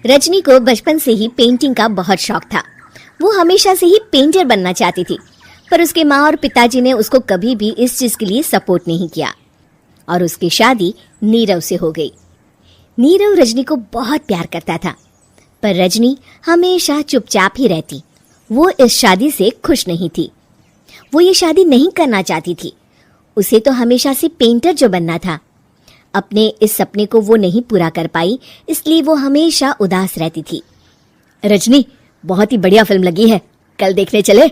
रजनी को बचपन से ही पेंटिंग का बहुत शौक था। वो हमेशा से ही पेंटर बनना चाहती थी, पर उसके माँ और पिताजी ने उसको कभी भी इस चीज के लिए सपोर्ट नहीं किया और उसकी शादी नीरव से हो गई। नीरव रजनी को बहुत प्यार करता था, पर रजनी हमेशा चुपचाप ही रहती। वो इस शादी से खुश नहीं थी। वो ये शादी नहीं करना चाहती थी। उसे तो हमेशा से पेंटर जो बनना था। अपने इस सपने को वो नहीं पूरा कर पाई, इसलिए वो हमेशा उदास रहती थी। रजनी, बहुत ही बढ़िया फिल्म लगी है, कल देखने चले?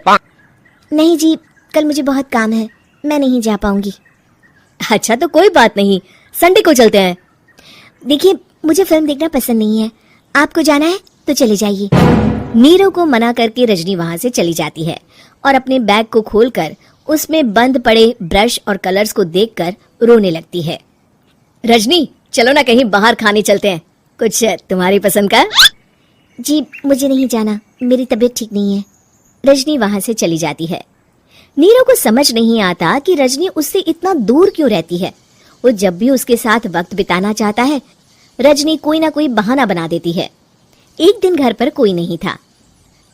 नहीं जी, कल मुझे बहुत काम है, मैं नहीं जा पाऊंगी। अच्छा तो कोई बात नहीं, संडे को चलते हैं। देखिए, मुझे फिल्म देखना पसंद नहीं है, आपको जाना है तो चले जाइए। नीरव को मना करके रजनी वहां से चली जाती है और अपने बैग को खोलकर उसमें बंद पड़े ब्रश और कलर्स को देखकर रोने लगती है। रजनी, चलो ना कहीं बाहर खाने चलते हैं, कुछ तुम्हारी पसंद का। जी मुझे नहीं जाना, मेरी तबीयत ठीक नहीं है। रजनी वहां से चली जाती है। नीरव को समझ नहीं आता कि रजनी उससे इतना दूर क्यों रहती है। वो जब भी उसके साथ वक्त बिताना चाहता है, रजनी कोई ना कोई बहाना बना देती है। एक दिन घर पर कोई नहीं था।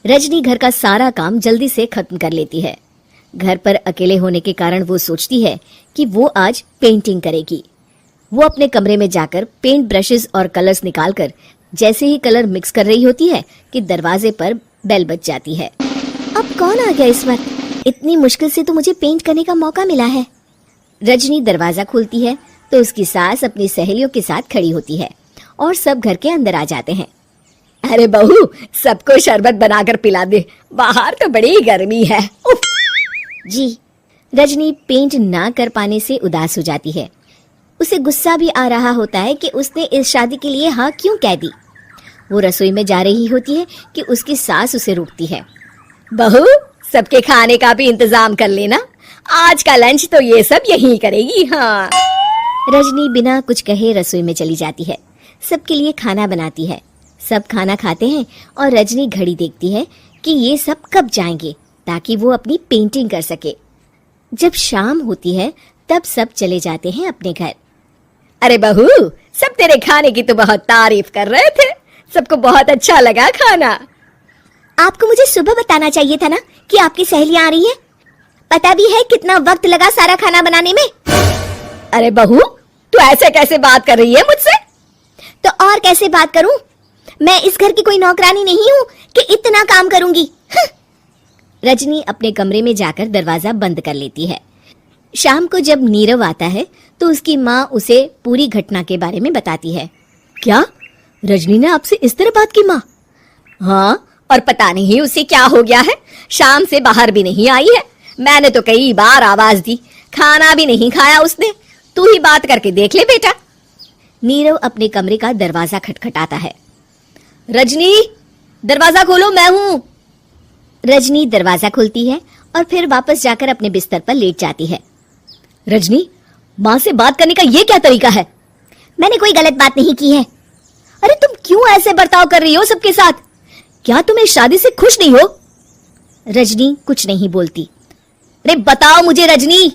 रजनी घर का सारा काम जल्दी से खत्म कर लेती है। घर पर अकेले होने के कारण वो सोचती है कि वो आज पेंटिंग करेगी। वो अपने कमरे में जाकर पेंट ब्रशेस और कलर्स निकालकर जैसे ही कलर मिक्स कर रही होती है कि दरवाजे पर बेल बज जाती है। अब कौन आ गया इस वक्त? इतनी मुश्किल से तो मुझे पेंट करने का मौका मिला है। रजनी दरवाजा खोलती है तो उसकी सास अपनी सहेलियों के साथ खड़ी होती है और सब घर के अंदर आ जाते हैं। अरे बहू, सबको शरबत बनाकर पिला दे, बाहर तो बड़ी गर्मी है। उफ। जी। रजनी पेंट ना कर पाने से उदास हो जाती है। उसे गुस्सा भी आ रहा होता है कि उसने इस शादी के लिए हाँ क्यों कह दी। वो रसोई में जा रही होती है कि उसकी सास उसे रोकती है। बहू, सबके खाने का भी इंतजाम कर लेना, आज का लंच तो ये सब यहीं करेगी। हाँ। रजनी बिना कुछ कहे रसोई में चली जाती है। सबके लिए खाना बनाती है। सब खाना खाते हैं और रजनी घड़ी देखती है कि ये सब कब जाएंगे ताकि वो अपनी पेंटिंग कर सके। जब शाम होती है तब सब चले जाते हैं अपने घर। अरे बहू, सब तेरे खाने की तो बहुत तारीफ कर रहे थे, सबको बहुत अच्छा लगा खाना। आपको मुझे सुबह बताना चाहिए था ना कि आपकी सहेलियां आ रही हैं। पता भी है कितना वक्त लगा सारा खाना बनाने में। अरे बहू, तू ऐसे कैसे बात कर रही है मुझसे? तो और कैसे बात करूं? मैं इस घर की कोई नौकरानी नहीं हूं कि इतना काम करूंगी। रजनी अपने कमरे में जाकर दरवाजा बंद कर लेती है। शाम को जब नीरव आता है तो उसकी माँ उसे पूरी घटना के बारे में बताती है। क्या? रजनी ने आपसे इस तरह बात की माँ? हाँ, और पता नहीं उसे क्या हो गया है, शाम से बाहर भी नहीं आई है। मैंने तो कई बार आवाज दी, खाना भी नहीं खाया उसने। तू ही बात करके देख ले बेटा। नीरव अपने कमरे का दरवाजा खटखटाता है। रजनी, दरवाजा खोलो, मैं हूं। रजनी दरवाजा खोलती है और फिर वापस जाकर अपने बिस्तर पर लेट जाती है। रजनी, माँ से बात करने का ये क्या तरीका है? मैंने कोई गलत बात नहीं की है। अरे तुम क्यों ऐसे बर्ताव कर रही हो सबके साथ? क्या तुम इस शादी से खुश नहीं हो? रजनी कुछ नहीं बोलती। अरे बताओ मुझे रजनी,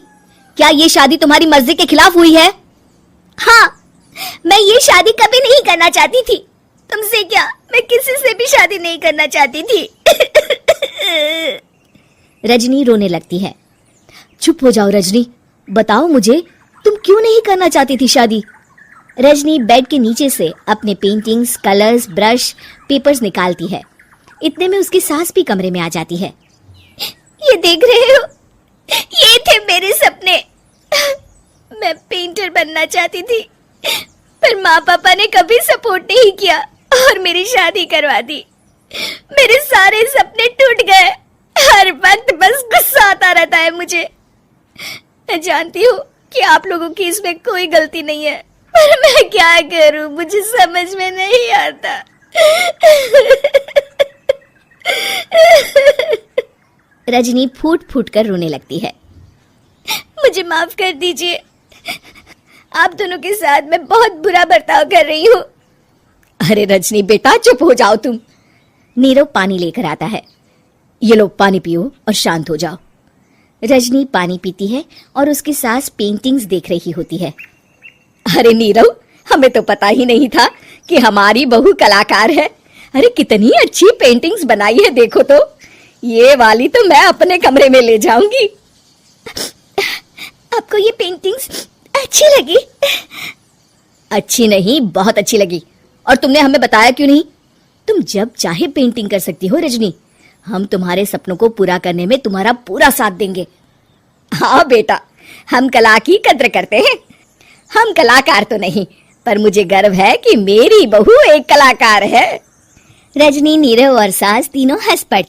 क्या ये शादी तुम्हारी मर्जी के खिलाफ हुई है? हाँ, मैं ये शादी कभी नहीं करना चाहती थी। तुमसे क्या, मैं किसी से भी शादी नहीं करना चाहती थी। रजनी रोने लगती है। चुप हो जाओ रजनी, बताओ मुझे, तुम क्यों नहीं करना चाहती थी शादी? रजनी बेड के नीचे से अपने पेंटिंग्स, कलर्स, ब्रश, पेपर्स निकालती है। इतने में उसकी सास भी कमरे में आ जाती है। ये देख रहे हो, ये थे मेरे सपने। मैं पेंटर बनना चाहती थी, पर माँ पापा ने कभी सपोर्ट नहीं किया और मेरी शादी करवा दी। मेरे सारे सपने टूट गए। हर वक्त बस गुस्सा आता रहता है मुझे। मैं जानती हूँ कि आप लोगों की इसमें कोई गलती नहीं है, पर मैं क्या करूँ, मुझे समझ में नहीं आता। रजनी फूट फूट कर रोने लगती है। मुझे माफ कर दीजिए, आप दोनों के साथ मैं बहुत बुरा बर्ताव कर रही हूँ। अरे रजनी बेटा, चुप हो जाओ तुम। नीरव पानी लेकर आता है। ये लो पानी पियो और शांत हो जाओ। रजनी पानी पीती है और उसकी सास पेंटिंग्स देख रही होती है। अरे नीरव, हमें तो पता ही नहीं था कि हमारी बहू कलाकार है। अरे कितनी अच्छी पेंटिंग्स बनाई है, देखो तो। ये वाली तो मैं अपने कमरे में ले जाऊंगी। आपको ये पेंटिंग्स अच्छी लगी? अच्छी नहीं, बहुत अच्छी लगी। और तुमने हमें बताया क्यों नहीं? तुम जब चाहे पेंटिंग कर सकती हो रजनी। हम तुम्हारे सपनों को पूरा करने में तुम्हारा पूरा साथ देंगे। हाँ बेटा, हम कला की कद्र करते हैं। हम कलाकार तो नहीं, पर मुझे गर्व है कि मेरी बहू एक कलाकार है। रजनी, नीरव और सास तीनों हंस पड़े।